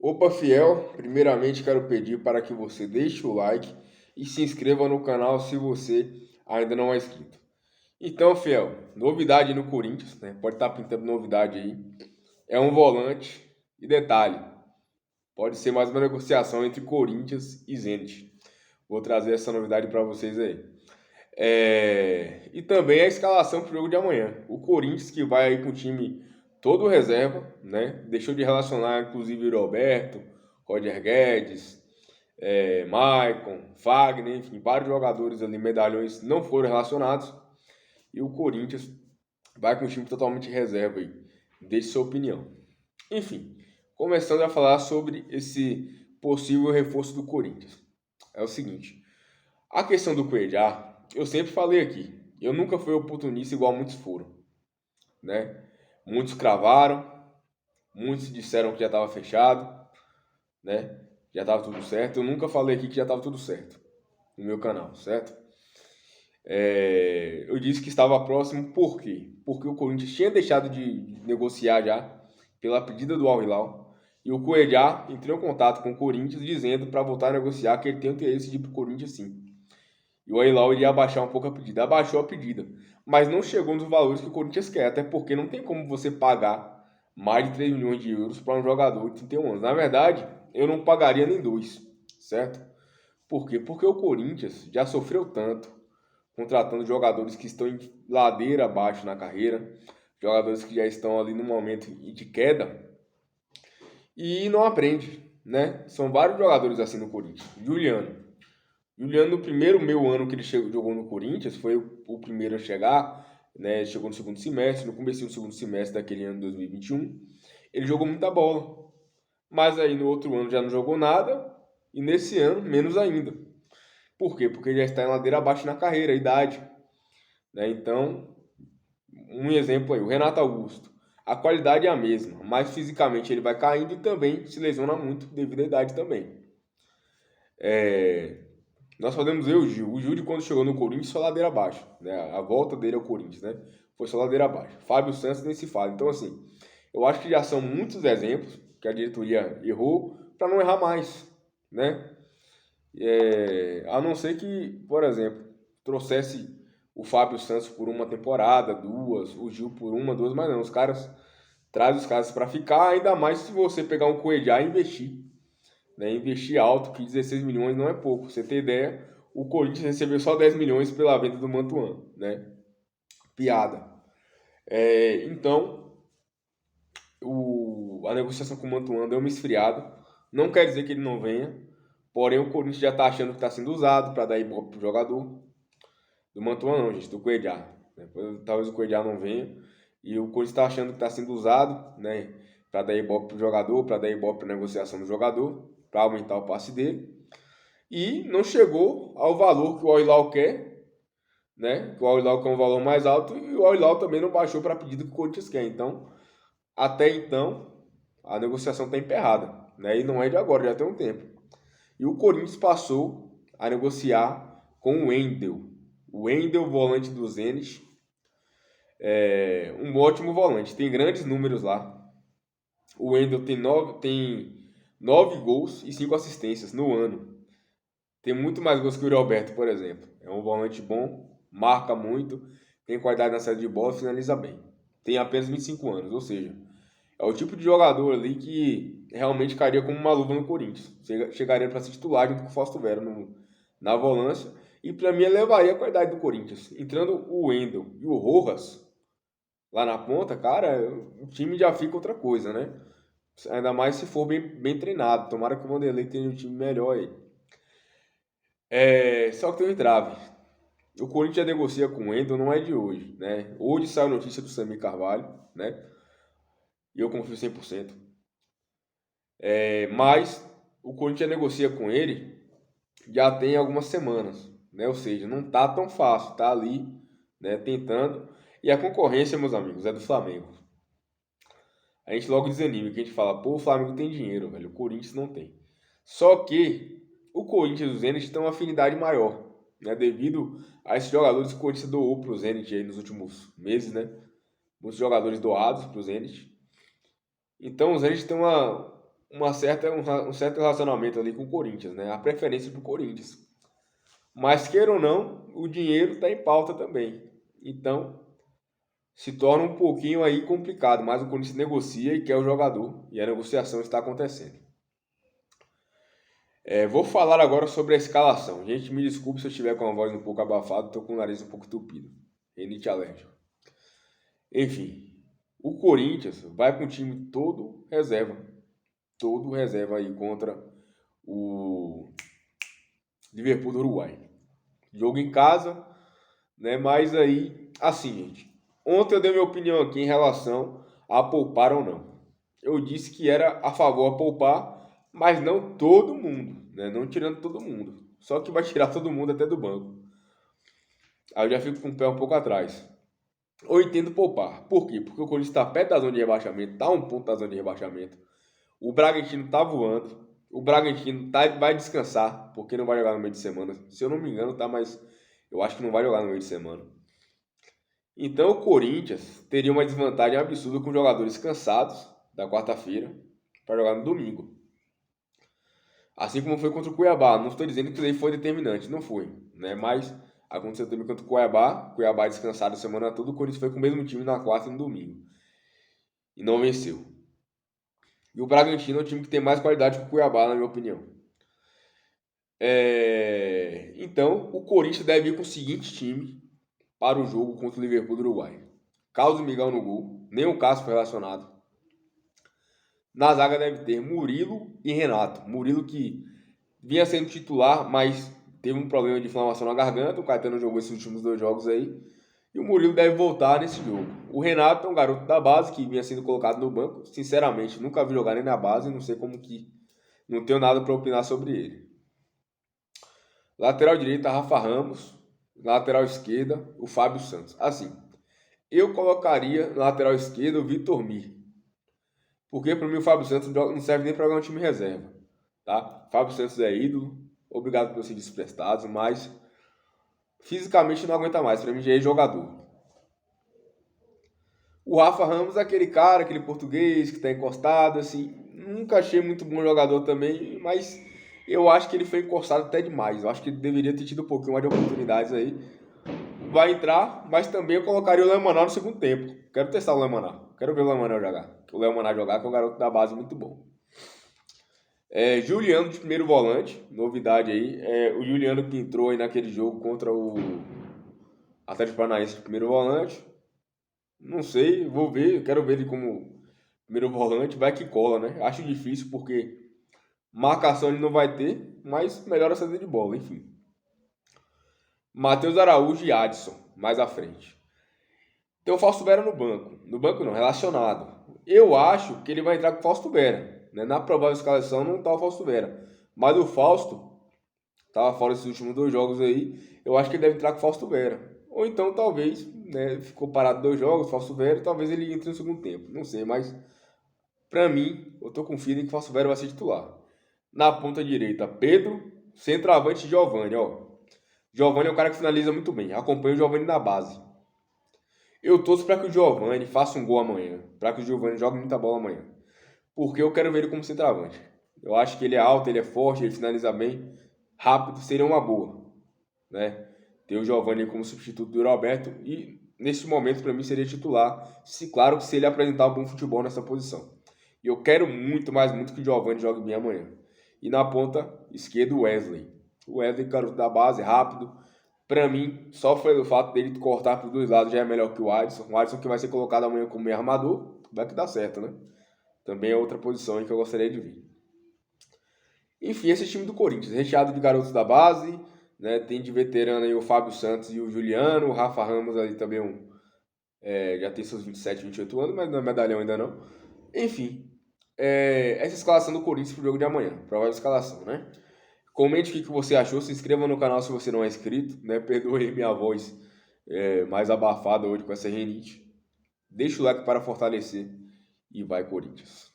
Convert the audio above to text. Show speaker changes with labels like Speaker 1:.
Speaker 1: Opa, fiel! Primeiramente quero pedir para que você deixe o like e se inscreva no canal se você ainda não é inscrito. Então, fiel, novidade no Corinthians, né? Pode estar pintando novidade aí. É um volante e detalhe, pode ser mais uma negociação entre Corinthians e Zenit. Vou trazer essa novidade para vocês aí. E também a escalação para o jogo de amanhã. O Corinthians que vai aí com o time todo reserva, né? Deixou de relacionar inclusive o Roberto, Roger Guedes, Maicon, Fagner, enfim, vários jogadores ali, medalhões, não foram relacionados. E o Corinthians vai com o time totalmente reserva aí. Deixe sua opinião. Enfim, começando a falar sobre esse possível reforço do Corinthians. É o seguinte, a questão do Cuejá, eu sempre falei aqui, eu nunca fui oportunista igual muitos foram, né? Muitos cravaram, muitos disseram que já estava fechado, né? Já estava tudo certo. Eu nunca falei aqui que já estava tudo certo no meu canal, certo? Eu disse que estava próximo, por quê? Porque o Corinthians tinha deixado de negociar já pela pedida do Al Hilal e o Cuejá entrou em contato com o Corinthians dizendo para voltar a negociar que ele tem interesse de ir para o Corinthians sim. E o Al-Hilal iria abaixar um pouco a pedida. Abaixou a pedida, mas não chegou nos valores que o Corinthians quer, até porque não tem como você pagar mais de 3 milhões de euros para um jogador de 31 anos. Na verdade, eu não pagaria nem dois, certo? Por quê? Porque o Corinthians já sofreu tanto contratando jogadores que estão em ladeira abaixo na carreira, jogadores que já estão ali no momento de queda e não aprende, né? São vários jogadores assim no Corinthians. Juliano, no primeiro meu ano que ele jogou no Corinthians, foi o primeiro a chegar, né? Chegou no segundo semestre, no começo do segundo semestre daquele ano de 2021. Ele jogou muita bola, mas aí no outro ano já não jogou nada, e nesse ano menos ainda. Por quê? Porque ele já está em ladeira abaixo na carreira, a idade, né? Então, um exemplo aí, o Renato Augusto. A qualidade é a mesma, mas fisicamente ele vai caindo e também se lesiona muito devido à idade também. Nós podemos ver o Gil. O Gil, de quando chegou no Corinthians, foi ladeira abaixo. Né? A volta dele ao Corinthians, né? Foi só ladeira abaixo. Fábio Santos nem se fala. Então, assim, eu acho que já são muitos exemplos que a diretoria errou para não errar mais, né? A não ser que, por exemplo, trouxesse o Fábio Santos por uma temporada, duas, o Gil por uma, duas, mas não. Os caras trazem os caras para ficar, ainda mais se você pegar um Coelhar e investir, né? Investir alto, que 16 milhões não é pouco. Pra você ter ideia, o Corinthians recebeu só 10 milhões pela venda do Mantuan, né? Piada. Então, a negociação com o Mantuan deu uma esfriada. Não quer dizer que ele não venha, porém o Corinthians já está achando que está sendo usado para dar ibope pro jogador. Do Mantuan não, gente, do Cuejá. Talvez o Cuejá não venha. E o Corinthians está achando que está sendo usado, né? Para dar ibope pro jogador, para dar ibope para negociação do jogador, para aumentar o passe dele. E não chegou ao valor que o Al-Hilal quer, né? Que o Al-Hilal quer um valor mais alto e o Al-Hilal também não baixou para a pedida que o Corinthians quer. Então, até então, a negociação está emperrada, né? E não é de agora, já tem um tempo. E o Corinthians passou a negociar com o Wendel. O Wendel, volante do Zenit, um ótimo volante, tem grandes números lá. O Wendel tem nove gols e 5 assistências no ano. Tem muito mais gols que o Roberto, por exemplo. É um volante bom, marca muito, tem qualidade na saída de bola, finaliza bem. Tem apenas 25 anos, ou seja, é o tipo de jogador ali que realmente cairia como uma luva no Corinthians. Chegaria para ser titular junto com o Fausto Vera na volância. E para mim elevaria a qualidade do Corinthians. Entrando o Wendel e o Rojas lá na ponta, cara, o time já fica outra coisa, né? Ainda mais se for bem treinado. Tomara que o Vanderlei tenha um time melhor aí. Só que tem um entrave. O Corinthians já negocia com o Wendel, não é de hoje, né? Hoje saiu a notícia do Samir Carvalho, né? E eu confio 100%. Mas o Corinthians já negocia com ele já tem algumas semanas, né? Ou seja, não tá tão fácil, tá ali, né? Tentando. E a concorrência, meus amigos, é do Flamengo. A gente logo desanima, que a gente fala, pô, o Flamengo tem dinheiro, velho, o Corinthians não tem. Só que o Corinthians e o Zenit têm uma afinidade maior, né? Devido a esses jogadores que o Corinthians doou pro Zenit aí nos últimos meses, né? Muitos jogadores doados pro Zenit. Então o Zenit tem um certo relacionamento ali com o Corinthians, né? A preferência pro Corinthians. Mas queira ou não, o dinheiro está em pauta também. Então, se torna um pouquinho aí complicado, mas o Corinthians negocia e quer o jogador, e a negociação está acontecendo. Vou falar agora sobre a escalação. Gente, me desculpe se eu estiver com a voz um pouco abafada, estou com o nariz um pouco entupido. Rinite alérgico. Enfim, o Corinthians vai com o time todo reserva. Todo reserva aí contra o Liverpool do Uruguai. Jogo em casa, né? Mas aí, assim, gente. Ontem eu dei minha opinião aqui em relação a poupar ou não. Eu disse que era a favor a poupar, mas não todo mundo, né? Não tirando todo mundo. Só que vai tirar todo mundo até do banco. Aí eu já fico com o pé um pouco atrás. Eu entendo poupar. Por quê? Porque o Corinthians está perto da zona de rebaixamento, está a um ponto da zona de rebaixamento. O Bragantino está voando. O Bragantino vai descansar, porque não vai jogar no meio de semana. Se eu não me engano, tá, mas eu acho que não vai jogar no meio de semana. Então o Corinthians teria uma desvantagem absurda com jogadores cansados da quarta-feira para jogar no domingo. Assim como foi contra o Cuiabá. Não estou dizendo que isso aí foi determinante, não foi, né? Mas aconteceu também contra o Cuiabá. Cuiabá descansado a semana toda, o Corinthians foi com o mesmo time na quarta e no domingo. E não venceu. E o Bragantino é um time que tem mais qualidade que o Cuiabá, na minha opinião. Então, o Corinthians deve ir com o seguinte time para o jogo contra o Liverpool do Uruguai. Carlos Miguel no gol, nenhum Cássio foi relacionado. Na zaga deve ter Murilo e Renato. Murilo que vinha sendo titular, mas teve um problema de inflamação na garganta. O Caetano jogou esses últimos 2 jogos aí. E o Murilo deve voltar nesse jogo. O Renato é um garoto da base que vinha sendo colocado no banco. Sinceramente, nunca vi jogar nem na base. Não sei como que... Não tenho nada para opinar sobre ele. Lateral direita, Rafa Ramos. Lateral esquerda, o Fábio Santos. Assim, eu colocaria na lateral esquerda o Vitor Mir. Porque para mim o Fábio Santos não serve nem para jogar um time reserva. Tá? Fábio Santos é ídolo. Obrigado pelos serviços prestados, mas fisicamente não aguenta mais. Para mim já é jogador. O Rafa Ramos é aquele cara, aquele português que está encostado, assim. Nunca achei muito bom jogador também, mas eu acho que ele foi encostado até demais. Eu acho que ele deveria ter tido um pouquinho mais de oportunidades aí. Vai entrar, mas também eu colocaria o Léo Maná no segundo tempo. Quero testar o Léo Maná. Quero ver o Léo Maná jogar. O Léo Maná jogar, que é um garoto da base muito bom. Juliano de primeiro volante, novidade aí. O Juliano que entrou aí naquele jogo contra o Atlético Paranaense de primeiro volante. Não sei, vou ver. Quero ver ele como primeiro volante. Vai que cola, né? Acho difícil porque marcação ele não vai ter, mas melhora a saída de bola, enfim. Matheus Araújo e Adson, mais à frente. Tem o Fausto Vera no banco. No banco não, relacionado. Eu acho que ele vai entrar com o Fausto Vera. Né? Na provável escalação não tá o Fausto Vera. Mas o Fausto estava fora esses últimos 2 jogos aí. Eu acho que ele deve entrar com o Fausto Vera. Ou então talvez, né, ficou parado 2 jogos, Fausto Vera, talvez ele entre no segundo tempo. Não sei, mas pra mim, eu tô com o feeling que o Fausto Vera vai ser titular. Na ponta direita, Pedro, centroavante Giovani, ó. Giovani é um cara que finaliza muito bem. Acompanha o Giovani na base. Eu torço para que o Giovani faça um gol amanhã. Para que o Giovani jogue muita bola amanhã. Porque eu quero ver ele como centroavante. Eu acho que ele é alto, ele é forte, ele finaliza bem. Rápido, seria uma boa. Né? Ter o Giovani como substituto do Roberto. E nesse momento, para mim, seria titular. Claro que se ele apresentar um bom futebol nessa posição. E eu quero muito, mas muito que o Giovani jogue bem amanhã. E na ponta esquerda, o Wesley. O Wesley, garoto da base, rápido. Pra mim, só foi o fato dele cortar para os 2 lados já é melhor que o Adson. O Adson que vai ser colocado amanhã como meio armador, vai que dá certo, né? Também é outra posição em que eu gostaria de ver. Enfim, esse time do Corinthians, recheado de garotos da base, né? Tem de veterano aí o Fábio Santos e o Juliano, o Rafa Ramos ali também já tem seus 27, 28 anos, mas não é medalhão ainda não. Enfim, essa escalação do Corinthians pro jogo de amanhã, provável escalação, né? Comente o que você achou, se inscreva no canal se você não é inscrito, né? Perdoe minha voz mais abafada hoje com essa rinite. Deixa o like para fortalecer e vai Corinthians.